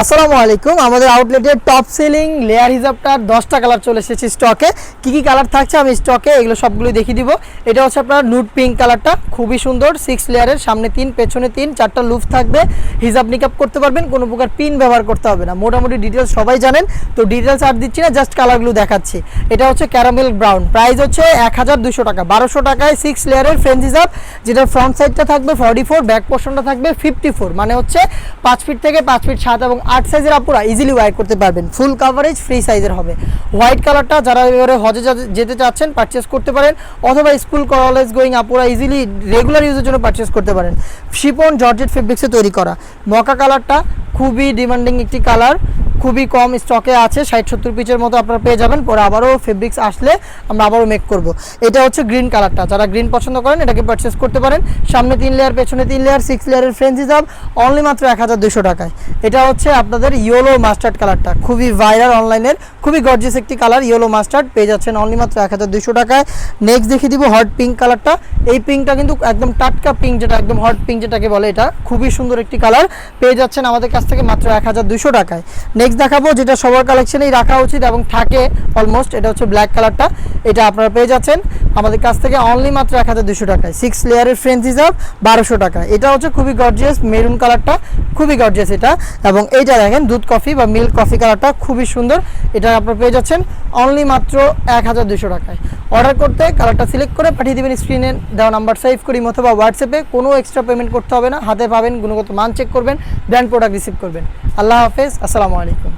আসসালামু আলাইকুম। আমাদের আউটলেটের টপ সেলিং লেয়ার হিজাবটার 10টা কালার চলে এসেছে স্টকে। কি কালার থাকছে আমি স্টকে এগুলো সবগুলো দেখিয়ে দিব। এটা হচ্ছে আপনার নুড পিঙ্ক কালারটা, খুবই সুন্দর। 6 লেয়ারের, সামনে 3 পেছনে 3, 4টা লুপ থাকবে। হিজাব নিকাব করতে পারবেন, কোনো প্রকার পিন ব্যবহার করতে হবে না। মোটামুটি ডিটেলস সবাই জানেন, তো ডিটেলস আর দিচ্ছি না, জাস্ট কালারগুলো দেখাচ্ছি। এটা হচ্ছে ক্যারামেল ব্রাউন, প্রাইস হচ্ছে 1200 টাকা। 1200 টাকায় 6 লেয়ারের ফ্রেঞ্চ হিজাব, যেটা ফ্রন্ট সাইডটা থাকবে 44, ব্যাক পোর্শনটা থাকবে 54, মানে হচ্ছে 5 ফিট থেকে 5 ফিট 7 এবং 8 সাইজের আপুরা ইজিলি ওয়ার করতে পারবেন। ফুল কাভারেজ, ফ্রি সাইজের হবে। হোয়াইট কালারটা যারা এবারে হজে যেতে চাচ্ছেন পারচেস করতে পারেন, অথবা স্কুল কলেজ গোয়িং আপুরা ইজিলি রেগুলার ইউজের জন্য পারচেস করতে পারেন। শিপন জর্জেট ফেব্রিক্সে তৈরি করা। মকা কালারটা খুবই ডিমান্ডিং একটি কালার, খুবই কম স্টকে আছে, 60-70 পিসের মতো আপনারা পেয়ে যাবেন। পরে আবারও ফেব্রিক্স আসলে আমরা আবারও মেক করব। এটা হচ্ছে গ্রিন কালারটা, যারা গ্রিন পছন্দ করেন এটাকে পারচেস করতে পারেন। সামনে 3 লেয়ার, পেছনে 3 লেয়ার, 6 লেয়ারের ফ্রেঞ্চ হিজাব, অনলি মাত্র 1200 টাকায়। এটা হচ্ছে আপনাদের ইয়েলো মাস্টার্ড কালারটা, খুবই ভাইরাল অনলাইনের, খুবই গর্জিয়াস একটি কালার। ইয়েলো মাস্টার্ড পেয়ে যাচ্ছেন অনলি মাত্র 1200 টাকায়। নেক্সট দেখিয়ে দিব হট পিঙ্ক কালারটা। এই পিঙ্কটা কিন্তু একদম টাটকা পিঙ্ক, যেটা একদম হট পিঙ্ক যেটাকে বলে, এটা খুবই সুন্দর একটি কালার। পেয়ে যাচ্ছেন আমাদের কাছ থেকে মাত্র 1200 টাকায়। নেক্সট দেখাবো যেটা সবার কালেকশনেই রাখা উচিত এবং থাকে অলমোস্ট, এটা হচ্ছে ব্ল্যাক কালারটা। এটা আপনারা পেয়ে যাচ্ছেন আমাদের কাছ থেকে অনলি মাত্র 1200 টাকায়। 6 লেয়ারের ফ্রেঞ্চ হিজাব 1200 টাকা। এটা হচ্ছে খুবই গর্জিয়াস মেরুন কালারটা, খুবই গর্জিয়াস এটা। এবং এইটা দেখেন দুধ কফি বা মিল্ক কফি কালারটা, খুবই সুন্দর। এটা আপনারা পেয়ে যাচ্ছেন অনলি মাত্র 1200 টাকায়। অর্ডার করতে কালারটা সিলেক্ট করে পাঠিয়ে দেবেন স্ক্রিনে দেওয়া নাম্বার সেভ করি, অথবা হোয়াটসঅ্যাপে। কোনো এক্সট্রা পেমেন্ট করতে হবে না, হাতে পাবেন, গুণগত মান চেক করবেন, ব্র্যান্ড প্রোডাক্ট রিসিভ করবেন। আল্লাহ হাফেজ, আসসালামু আলাইকুম।